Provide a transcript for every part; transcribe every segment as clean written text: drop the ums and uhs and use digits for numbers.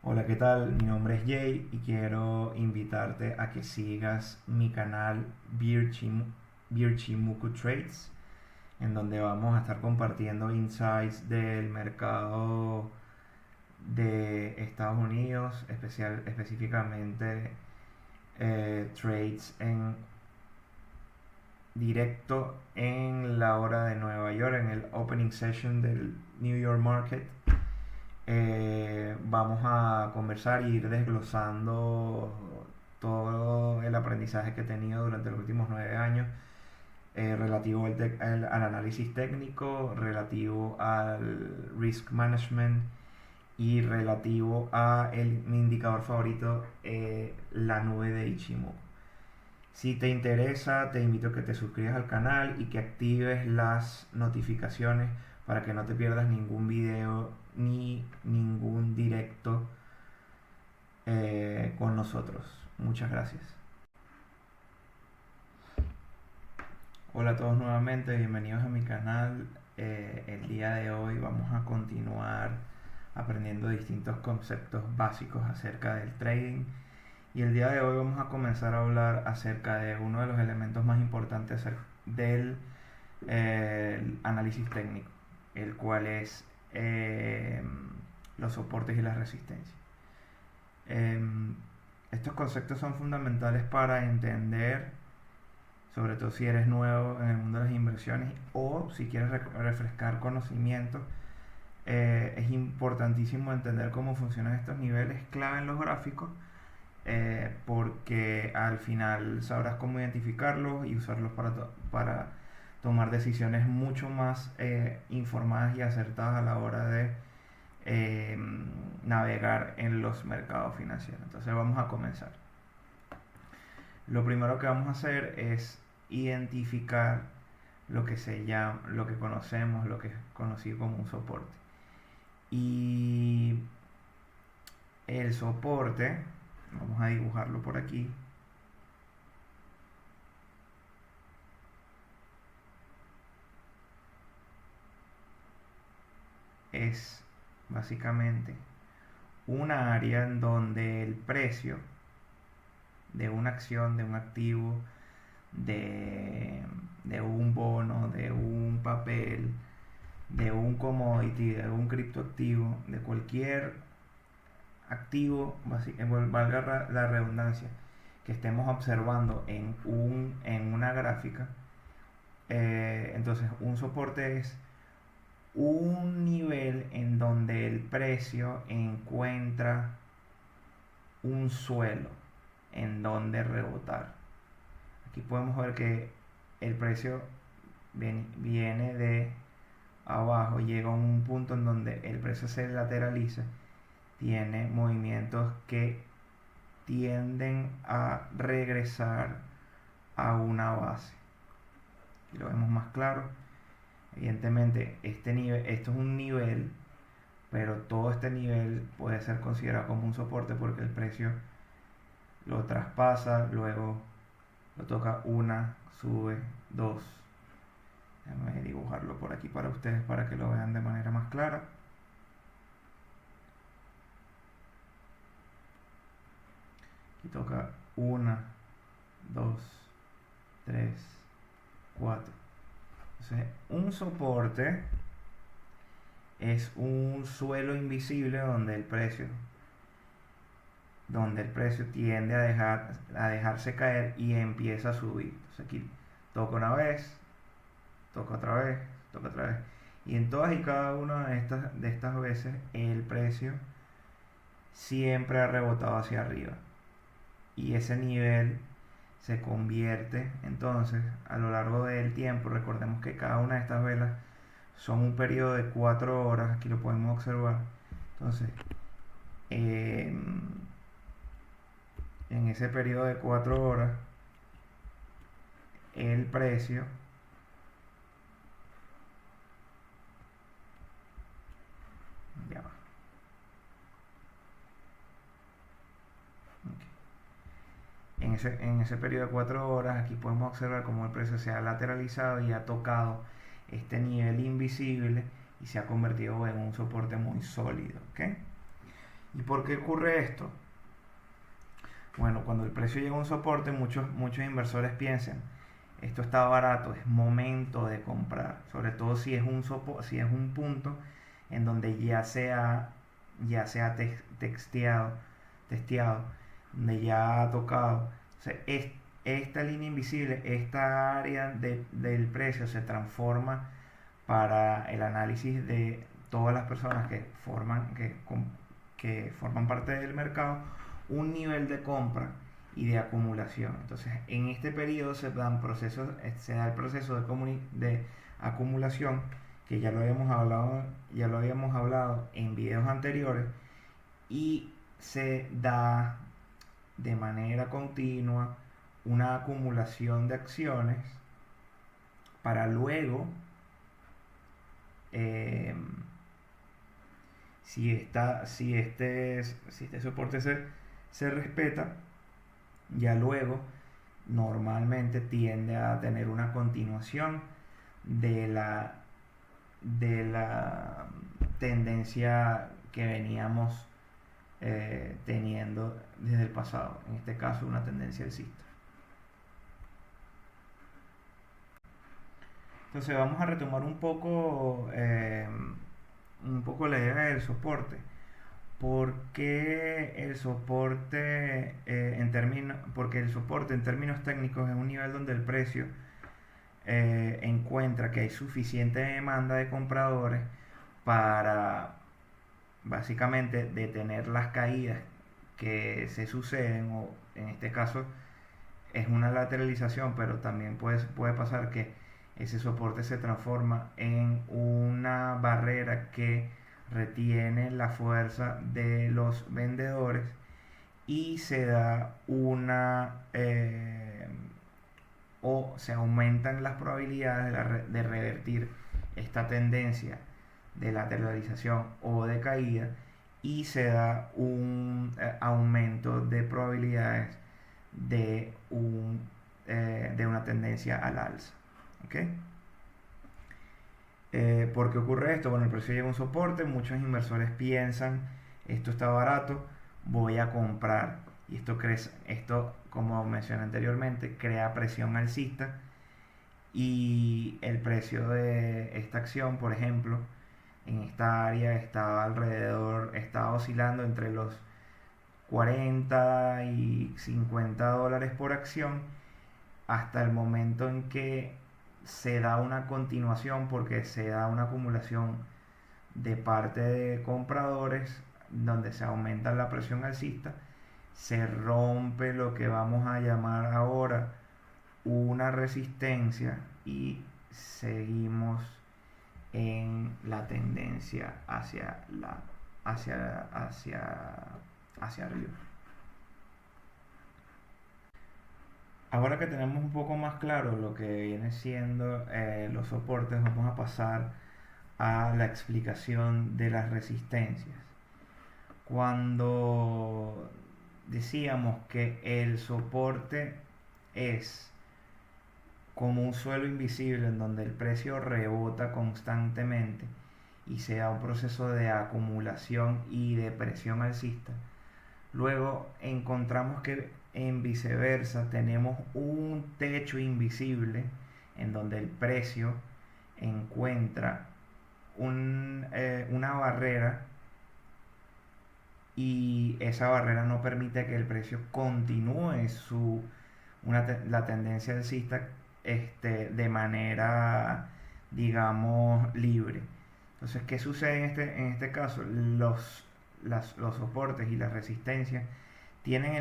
Hola, ¿qué tal? Mi nombre es Jay y quiero invitarte a que sigas mi canal Birchimuku Trades, en donde vamos a estar compartiendo insights del mercado de Estados Unidos, específicamente trades en directo en la hora de Nueva York, en el opening session del New York Market. Vamos a conversar e ir desglosando todo el aprendizaje que he tenido durante los últimos 9 años, relativo al análisis técnico, relativo al risk management y relativo a mi indicador favorito, la nube de Ichimoku. Si te interesa, te invito a que te suscribas al canal y que actives las notificaciones para que no te pierdas ningún video ni ningún directo con nosotros. Muchas gracias. Hola a todos nuevamente, bienvenidos a mi canal. El día de hoy vamos a continuar aprendiendo distintos conceptos básicos acerca del trading. Y el día de hoy vamos a comenzar a hablar acerca de uno de los elementos más importantes del análisis técnico, el cual es los soportes y las resistencias. Estos conceptos son fundamentales para entender, sobre todo si eres nuevo en el mundo de las inversiones o si quieres refrescar conocimientos. Es importantísimo entender cómo funcionan estos niveles clave en los gráficos, porque al final sabrás cómo identificarlos y usarlos para tomar decisiones mucho más informadas y acertadas a la hora de eh, navegar en los mercados financieros. Entonces vamos a comenzar. Lo primero que vamos a hacer es identificar lo que se llama, lo que conocemos, lo que es conocido como un soporte. Y el soporte, vamos a dibujarlo por aquí, es básicamente una área en donde el precio de una acción, de un activo, de, de un bono, de un papel, de un commodity, de un criptoactivo, de cualquier activo, valga la redundancia, que estemos observando en una gráfica. Entonces, un soporte es un nivel en donde el precio encuentra un suelo en donde rebotar. Aquí podemos ver que el precio viene de abajo, llega a un punto en donde el precio se lateraliza, tiene movimientos que tienden a regresar a una base. Aquí lo vemos más claro. Evidentemente, esto es un nivel, pero todo este nivel puede ser considerado como un soporte porque el precio lo traspasa, luego lo toca una, sube, dos. Déjame dibujarlo por aquí para ustedes para que lo vean de manera más clara. Aquí toca una, dos, tres, cuatro. Entonces, un soporte es un suelo invisible donde el precio tiende a dejarse caer y empieza a subir. Entonces aquí toca una vez, toca otra vez, toca otra vez. Y en todas y cada una de estas veces el precio siempre ha rebotado hacia arriba. Y ese nivel se convierte entonces a lo largo del tiempo. Recordemos que cada una de estas velas son un periodo de 4 horas. Aquí lo podemos observar. Entonces, eh, en ese periodo de 4 horas, el precio ya va. En ese periodo de 4 horas, aquí podemos observar cómo el precio se ha lateralizado y ha tocado este nivel invisible y se ha convertido en un soporte muy sólido. ¿Okay? ¿Y por qué ocurre esto? Bueno, cuando el precio llega a un soporte, muchos inversores piensan, esto está barato, es momento de comprar, sobre todo si es si es un punto en donde ya se ha testeado, donde ya ha tocado. O sea, esta línea invisible, esta área del precio se transforma para el análisis de todas las personas que forman parte del mercado, un nivel de compra y de acumulación. Entonces, en este periodo se da el proceso de acumulación, que ya lo habíamos hablado en videos anteriores, y se da de manera continua una acumulación de acciones para luego, eh, si este soporte se respeta, ya luego normalmente tiende a tener una continuación de la tendencia que veníamos teniendo desde el pasado, en este caso una tendencia alcista. Entonces vamos a retomar un poco la idea del soporte. Porque el soporte en términos técnicos es un nivel donde el precio encuentra que hay suficiente demanda de compradores para básicamente detener las caídas que se suceden, o en este caso es una lateralización, pero también puede pasar que ese soporte se transforma en una barrera que retiene la fuerza de los vendedores y se da o se aumentan las probabilidades de revertir esta tendencia de lateralización o de caída, y se da un aumento de probabilidades de una tendencia al alza. ¿Okay? ¿Por qué ocurre esto? Bueno, el precio llega a un soporte, muchos inversores piensan, esto está barato, voy a comprar. Y esto, como mencioné anteriormente, crea presión alcista, y el precio de esta acción, por ejemplo, en esta área estaba oscilando entre los 40 y 50 dólares por acción, hasta el momento en que se da una continuación, porque se da una acumulación de parte de compradores donde se aumenta la presión alcista, se rompe lo que vamos a llamar ahora una resistencia y seguimos en la tendencia hacia, hacia arriba. Ahora que tenemos un poco más claro lo que viene siendo los soportes, vamos a pasar a la explicación de las resistencias. Cuando decíamos que el soporte es como un suelo invisible en donde el precio rebota constantemente y se da un proceso de acumulación y de presión alcista, luego encontramos que en viceversa tenemos un techo invisible en donde el precio encuentra una barrera, y esa barrera no permite que el precio continúe la tendencia alcista de manera, digamos, libre. Entonces, ¿qué sucede en este caso? Los soportes y las resistencias tienen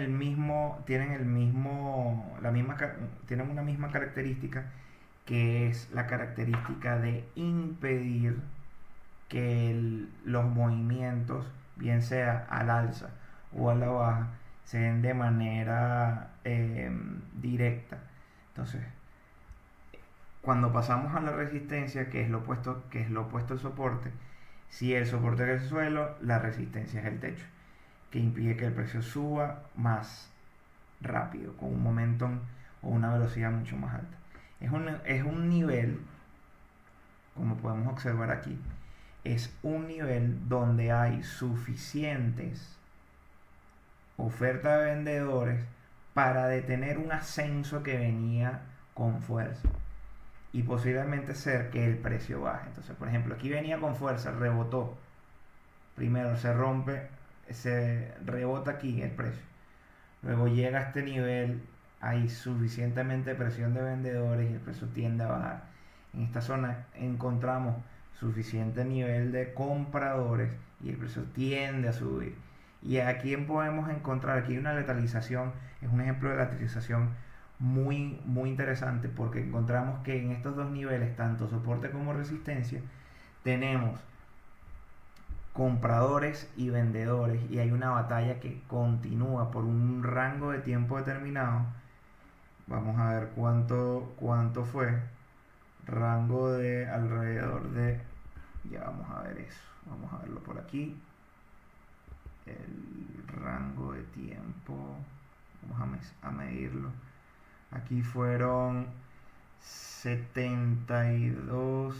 una misma característica, que es la característica de impedir que los movimientos, bien sea al alza o a la baja, se den de manera directa. Entonces, cuando pasamos a la resistencia, que es lo opuesto al soporte, si el soporte es el suelo, la resistencia es el techo, que impide que el precio suba más rápido, con un momentum o una velocidad mucho más alta. Es un nivel, como podemos observar aquí, es un nivel donde hay suficientes oferta de vendedores para detener un ascenso que venía con fuerza y posiblemente ser que el precio baje. Entonces, por ejemplo, aquí venía con fuerza, rebotó. Primero se rompe, se rebota aquí el precio. Luego llega a este nivel, hay suficientemente presión de vendedores y el precio tiende a bajar. En esta zona encontramos suficiente nivel de compradores y el precio tiende a subir. Y aquí podemos encontrar, aquí una lateralización, es un ejemplo de lateralización muy interesante porque encontramos que en estos dos niveles, tanto soporte como resistencia, tenemos compradores y vendedores y hay una batalla que continúa por un rango de tiempo determinado. Vamos a ver cuánto fue. Rango de alrededor de... Ya vamos a ver eso. Vamos a verlo por aquí. El rango de tiempo. Vamos a medirlo. Aquí fueron 72,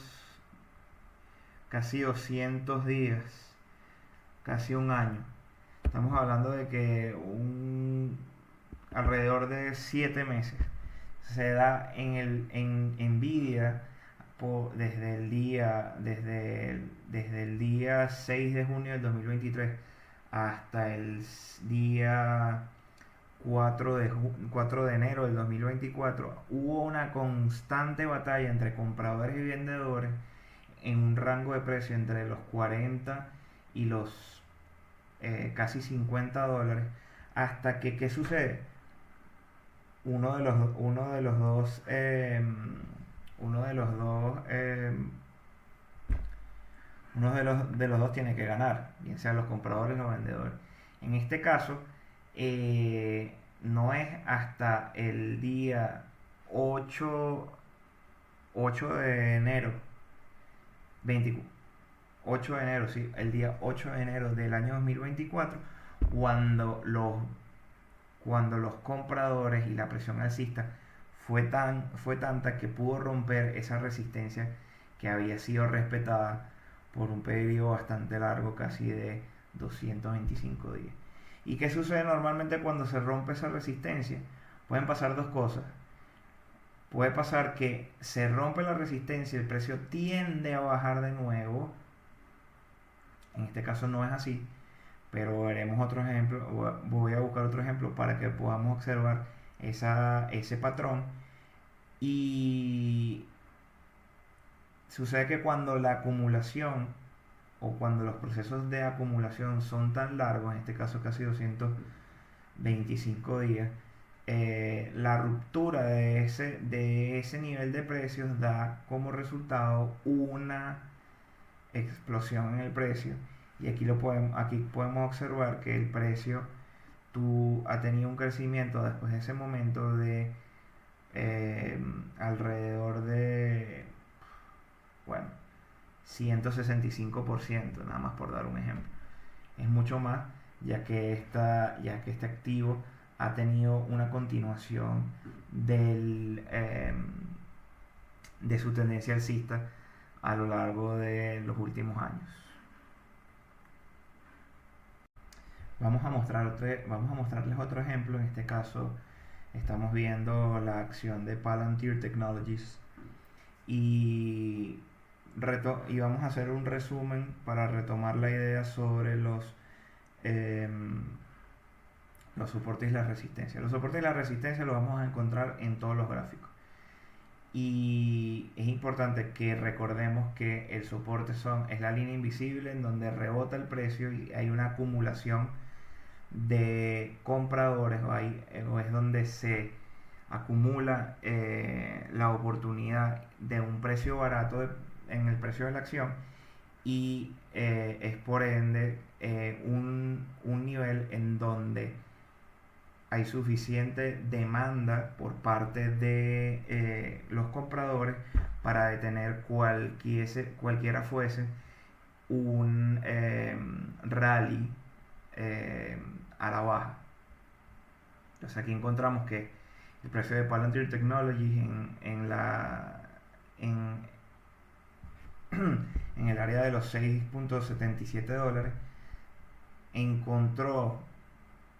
casi 200 días, casi un año. Estamos hablando de que alrededor de 7 meses se da en Nvidia desde el día 6 de junio del 2023 hasta el día 4 de enero del 2024 hubo una constante batalla entre compradores y vendedores en un rango de precio entre los 40 y los casi $50, hasta que, ¿qué sucede? Uno de los dos uno de los dos uno de los dos tiene que ganar, bien sean los compradores o los vendedores. En este caso, no es hasta el día 8 8 de enero, 8 de enero, sí, el día 8 de enero del año 2024, cuando los compradores y la presión alcista fue tanta que pudo romper esa resistencia que había sido respetada por un periodo bastante largo, casi de 225 días. ¿Y qué sucede normalmente cuando se rompe esa resistencia? Pueden pasar dos cosas. Puede pasar que se rompe la resistencia, el precio tiende a bajar de nuevo. En este caso no es así, pero veremos otro ejemplo. Voy a buscar otro ejemplo para que podamos observar ese patrón. Y sucede que cuando la acumulación o cuando los procesos de acumulación son tan largos, en este caso casi 225 días, la ruptura de ese nivel de precios da como resultado una explosión en el precio. Y aquí podemos observar que el precio ha tenido un crecimiento después de ese momento de alrededor de, bueno, 165%, nada más por dar un ejemplo. Es mucho más, ya que este activo ha tenido una continuación de su tendencia alcista a lo largo de los últimos años. Vamos a mostrarles otro ejemplo. En este caso estamos viendo la acción de Palantir Technologies y vamos a hacer un resumen para retomar la idea sobre los soportes y la resistencia. Los soportes y la resistencia los vamos a encontrar en todos los gráficos. Y es importante que recordemos que el soporte es la línea invisible en donde rebota el precio y hay una acumulación de compradores o es donde se acumula la oportunidad de un precio barato en el precio de la acción y es por ende un nivel en donde hay suficiente demanda por parte de los compradores para detener cualquiera fuese un rally a la baja. Entonces aquí encontramos que el precio de Palantir Technologies en en el área de los $6.77 encontró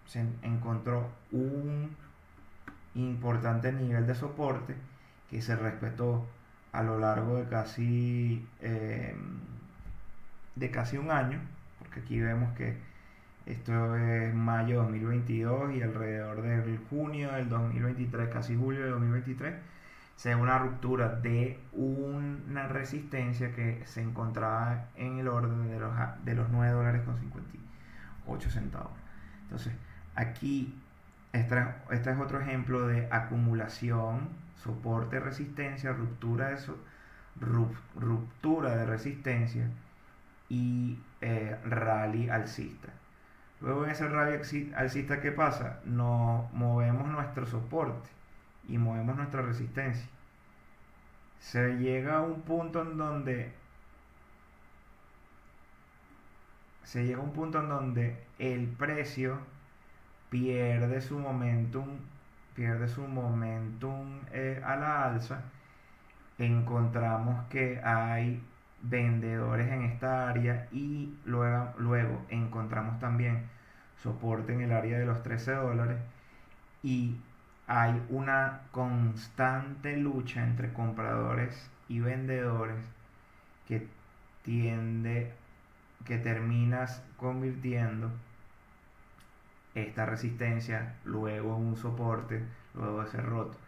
se encontró un importante nivel de soporte que se respetó a lo largo de casi un año, porque aquí vemos que esto es mayo de 2022 y alrededor del junio del 2023, casi julio de 2023, se da una ruptura de una resistencia que se encontraba en el orden de los $9,58. Entonces, aquí, este es otro ejemplo de acumulación, soporte, resistencia, ruptura de resistencia y rally alcista. Luego en ese rally alcista, ¿qué pasa? Nos movemos nuestro soporte y movemos nuestra resistencia. Se llega a un punto en donde el precio pierde su momentum a la alza. Encontramos que hay vendedores en esta área y luego encontramos también soporte en el área de los $13 y hay una constante lucha entre compradores y vendedores que tiende que terminas convirtiendo esta resistencia luego en un soporte, luego de ser roto,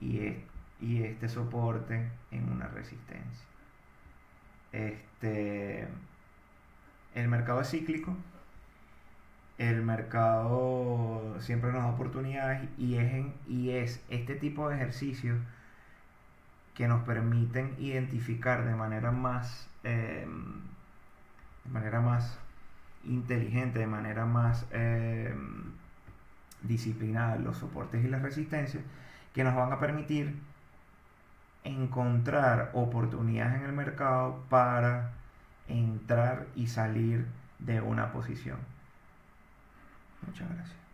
y este soporte en una resistencia. El mercado es cíclico, el mercado siempre nos da oportunidades y es este tipo de ejercicios que nos permiten identificar de manera más inteligente, de manera más disciplinada los soportes y las resistencias, que nos van a permitir encontrar oportunidades en el mercado para entrar y salir de una posición. Muchas gracias.